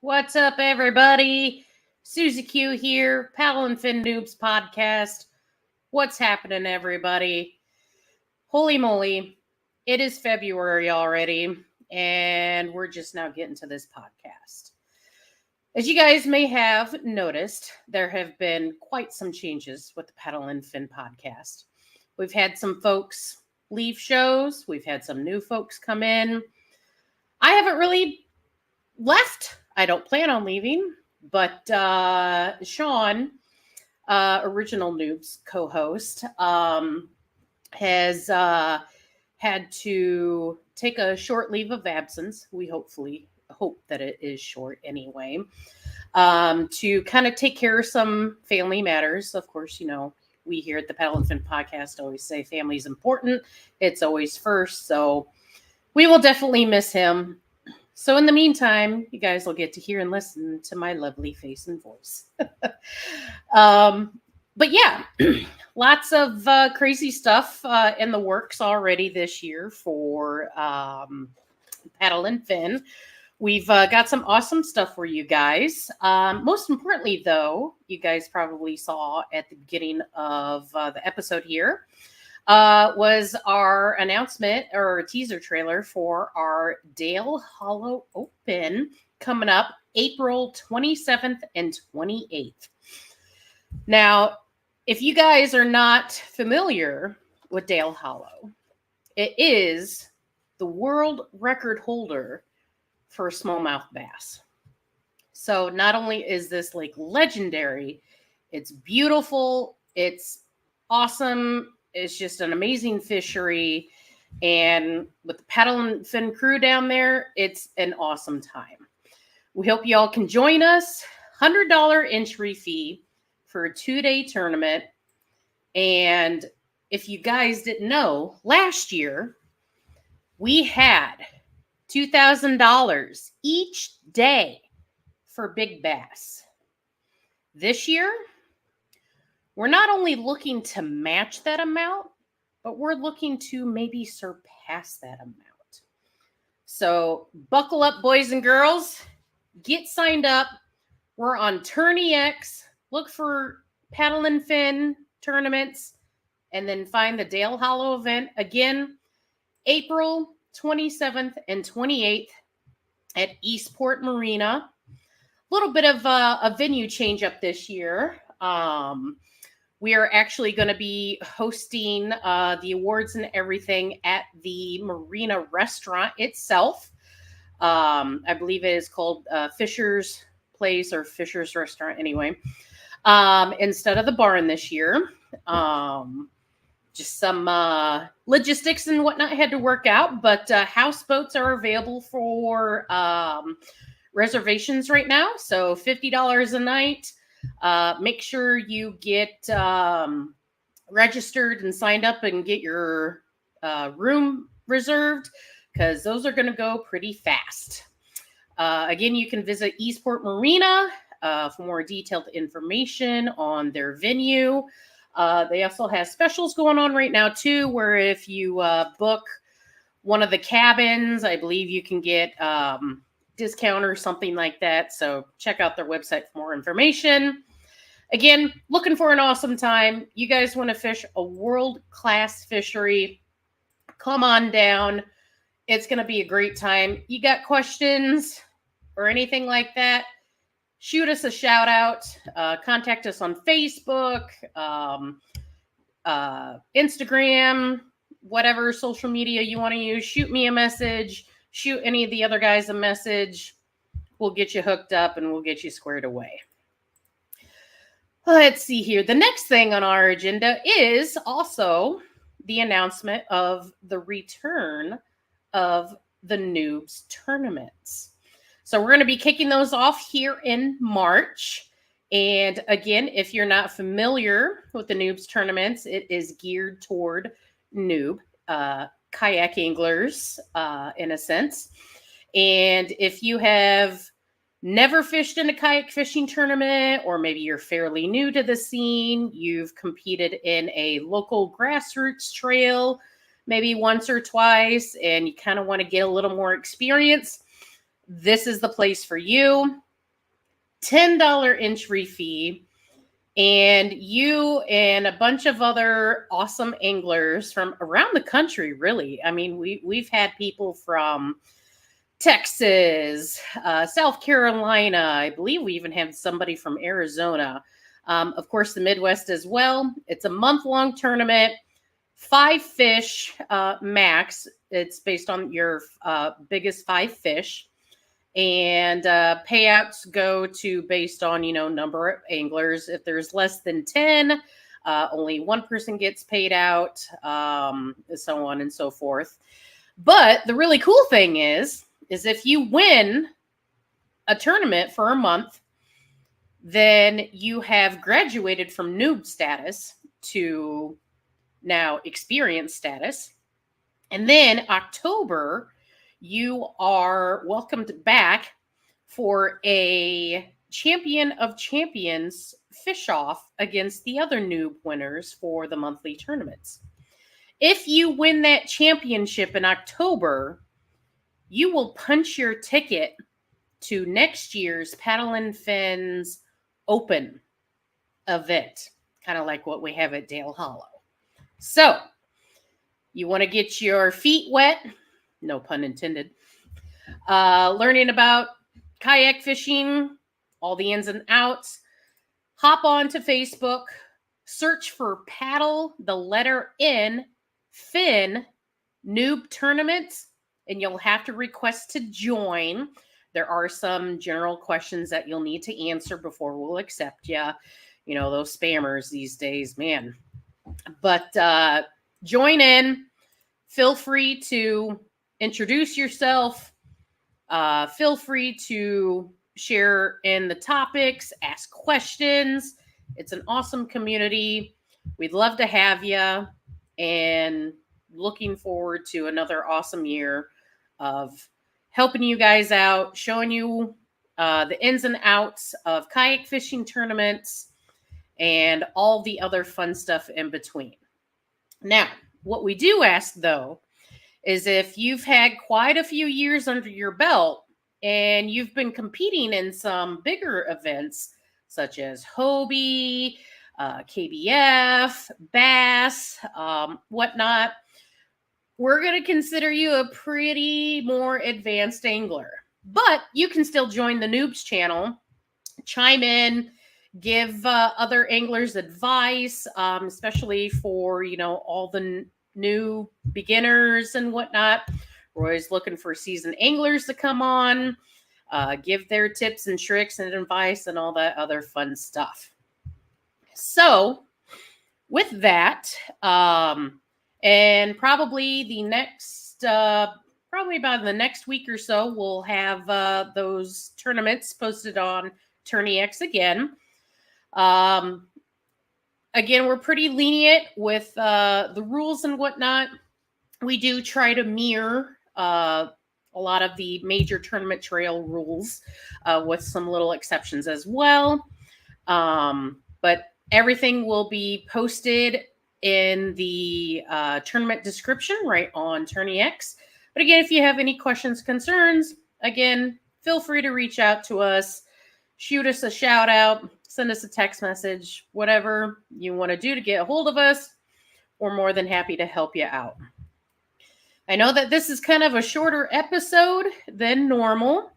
What's up, everybody? Susie Q here, Paddle and Fin Noobs podcast. What's happening, everybody? Holy moly, it is February already, and we're just now getting to this podcast. As you guys may have noticed, there have been quite some changes with the Paddle and Fin podcast. We've had some folks leave shows, we've had some new folks come in. I haven't really left. I don't plan on leaving, but Sean, original Noobs co-host, has had to take a short leave of absence. We hopefully hope that it is short anyway, to kind of take care of some family matters. Of course, you know, we here at the Paddle and Fin podcast always say family is important. It's always first. So we will definitely miss him. So in the meantime, you guys will get to hear and listen to my lovely face and voice. But yeah, lots of crazy stuff in the works already this year for Paddle and Fin. We've got some awesome stuff for you guys. Most importantly, though, you guys probably saw at the beginning of the episode here, was our announcement or teaser trailer for our Dale Hollow Open coming up April 27th and 28th. Now, if you guys are not familiar with Dale Hollow, it is the world record holder for smallmouth bass. So not only is this lake legendary, it's beautiful, it's awesome. It's just an amazing fishery. And with the Paddle and Fin crew down there, it's an awesome time. We hope y'all can join us. $100 entry fee for a 2-day tournament. And if you guys didn't know, last year we had $2,000 each day for big bass. This year, we're not only looking to match that amount, but we're looking to maybe surpass that amount. So buckle up, boys and girls. Get signed up. We're on Tourney X. Look for Paddle and Fin tournaments, and then find the Dale Hollow event. Again, April 27th and 28th at Eastport Marina. A little bit of a venue change up this year. We are actually going to be hosting the awards and everything at the Marina restaurant itself. I believe it is called Fisher's Place or Fisher's Restaurant anyway. Instead of the barn this year. Just some logistics and whatnot had to work out, but houseboats are available for reservations right now. So $50 a night. Make sure you get registered and signed up and get your room reserved, because those are going to go pretty fast. Again, you can visit Eastport Marina for more detailed information on their venue. They also have specials going on right now too, where if you book one of the cabins, I believe you can get discount or something like that. So check out their website for more information. Again, looking for an awesome time. You guys want to fish a world-class fishery, come on down. It's going to be a great time. You got questions or anything like that, shoot us a shout out. Contact us on Facebook, Instagram, whatever social media you want to use. Shoot me a message. Shoot any of the other guys a message. We'll get you hooked up and we'll get you squared away. Let's see here. The next thing on our agenda is also the announcement of the return of the Noobs tournaments. So we're going to be kicking those off here in March. And again, if you're not familiar with the Noobs tournaments, it is geared toward noob kayak anglers in a sense. And if you have never fished in a kayak fishing tournament, or maybe you're fairly new to the scene, you've competed in a local grassroots trail maybe once or twice, and you kind of want to get a little more experience, this is the place for you. $10 entry fee. And you and a bunch of other awesome anglers from around the country, really. I mean, we've had people from Texas, South Carolina. I believe we even have somebody from Arizona. Of course, the Midwest as well. It's a month-long tournament, 5 fish max. It's based on your biggest 5 fish. And payouts go to based on, number of anglers. If there's less than 10, only one person gets paid out, so on and so forth. But the really cool thing is if you win a tournament for a month, then you have graduated from noob status to now experience status. And then October, you are welcomed back for a Champion of Champions fish off against the other noob winners for the monthly tournaments. If you win that championship in October, you will punch your ticket to next year's Paddle & Fins Open event, kind of like what we have at Dale Hollow. So, you want to get your feet wet, no pun intended, learning about kayak fishing, all the ins and outs, hop on to Facebook, search for Paddle, the letter N, Fin, Noob Tournaments, and you'll have to request to join. There are some general questions that you'll need to answer before we'll accept you. You know, those spammers these days, man. But join in. Feel free to introduce yourself. Feel free to share in the topics, ask questions. It's an awesome community. We'd love to have you, and looking forward to another awesome year of helping you guys out, showing you the ins and outs of kayak fishing tournaments and all the other fun stuff in between. Now, what we do ask, though, is if you've had quite a few years under your belt and you've been competing in some bigger events such as Hobie, KBF, Bass, whatnot, we're going to consider you a pretty more advanced angler. But you can still join the Noobs channel, chime in, give other anglers advice, especially for, all the new beginners and whatnot. We're always looking for seasoned anglers to come on, give their tips and tricks and advice and all that other fun stuff. So with that, and probably the next, probably about the next week or so, we'll have those tournaments posted on TourneyX again. Again, we're pretty lenient with the rules and whatnot. We do try to mirror a lot of the major tournament trail rules with some little exceptions as well. But everything will be posted in the tournament description right on TourneyX. But again, if you have any questions, concerns, again, feel free to reach out to us, shoot us a shout out, send us a text message, whatever you want to do to get a hold of us. We're more than happy to help you out. I know that this is kind of a shorter episode than normal.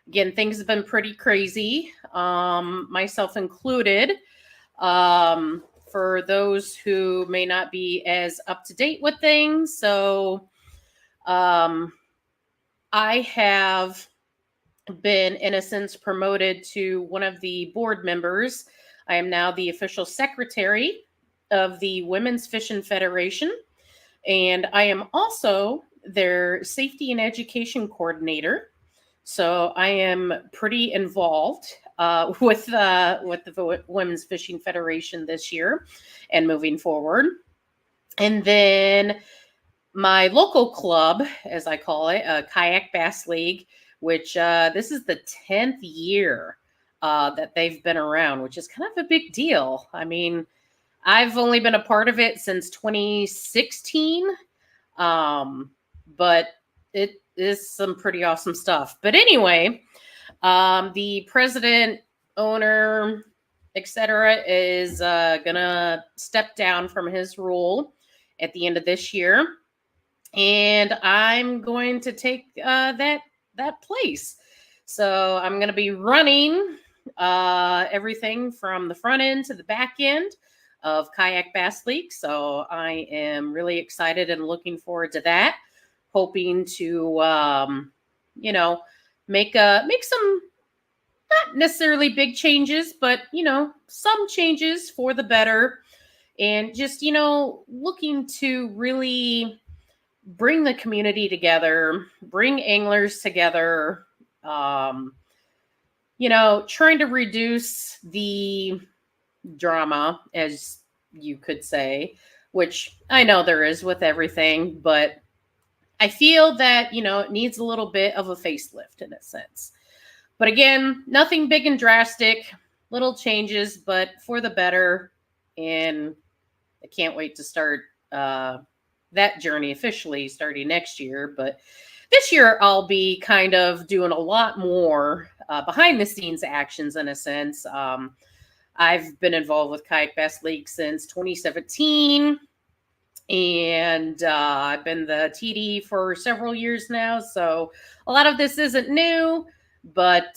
Again, things have been pretty crazy, myself included. For those who may not be as up to date with things. So I have been, in a sense, promoted to one of the board members. I am now the official secretary of the Women's Fishin' Federation, and I am also their safety and education coordinator. So I am pretty involved with the Women's Fishing Federation this year and moving forward. And then my local club, as I call it, Kayak Bass League, which this is the 10th year that they've been around, which is kind of a big deal. I mean, I've only been a part of it since 2016, but it is some pretty awesome stuff. But anyway, the president owner, etc., is gonna step down from his role at the end of this year, and I'm going to take that place. So I'm going to be running everything from the front end to the back end of Kayak Bass League. So I am really excited and looking forward to that. Hoping to, make some not necessarily big changes, but some changes for the better, and just looking to really bring the community together, bring anglers together, trying to reduce the drama, as you could say, which I know there is with everything, but I feel that, it needs a little bit of a facelift in a sense. But again, nothing big and drastic, little changes, but for the better. And I can't wait to start that journey officially starting next year. But this year, I'll be kind of doing a lot more behind the scenes actions in a sense. I've been involved with Kayak Bass League since 2017. And I've been the TD for several years now. So a lot of this isn't new, but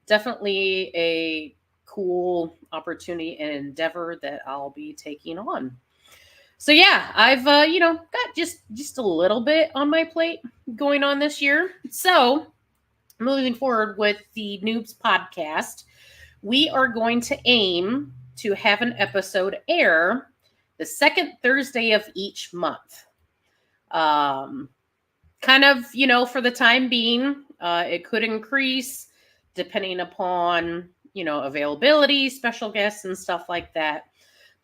definitely a cool opportunity and endeavor that I'll be taking on. So yeah, I've got just a little bit on my plate going on this year. So moving forward with the Noobs podcast, we are going to aim to have an episode air the second Thursday of each month. Kind of, for the time being, it could increase depending upon, availability, special guests, and stuff like that.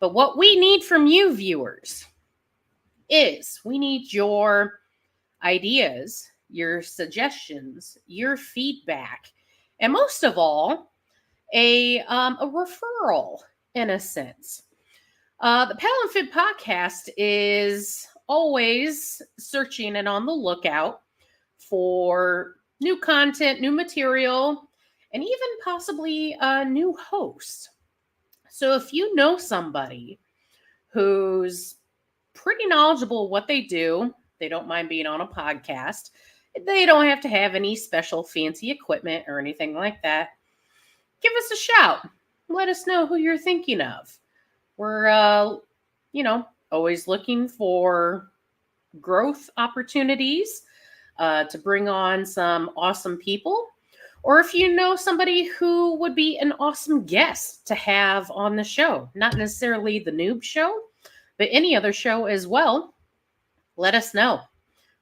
But what we need from you viewers is we need your ideas, your suggestions, your feedback, and most of all, a referral in a sense. The Paddle and Fin podcast is always searching and on the lookout for new content, new material, and even possibly a new host. So if you know somebody who's pretty knowledgeable what they do, they don't mind being on a podcast, they don't have to have any special fancy equipment or anything like that, give us a shout. Let us know who you're thinking of. We're, always looking for growth opportunities to bring on some awesome people. Or if you know somebody who would be an awesome guest to have on the show, not necessarily the Noob Show, but any other show as well, let us know.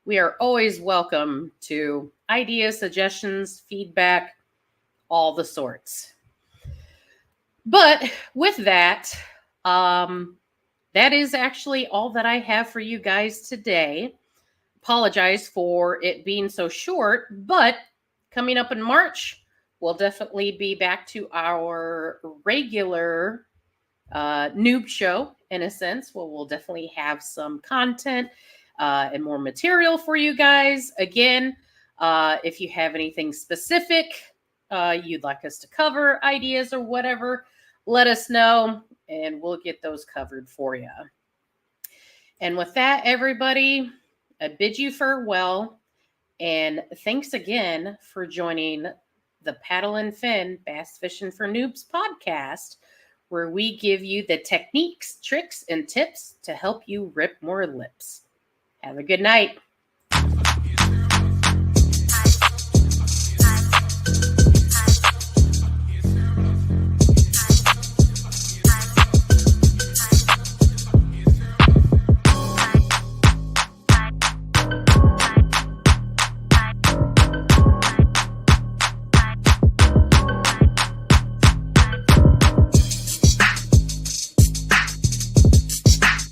We are always welcome to ideas, suggestions, feedback, all the sorts. But with that, that is actually all that I have for you guys today. Apologize for it being so short, but coming up in March, we'll definitely be back to our regular Noob show in a sense. Well, we'll definitely have some content and more material for you guys. Again, if you have anything specific you'd like us to cover, ideas or whatever, let us know and we'll get those covered for you. And with that, everybody, I bid you farewell. And thanks again for joining the Paddle and Fin Bass Fishing for Noobs podcast, where we give you the techniques, tricks, and tips to help you rip more lips. Have a good night.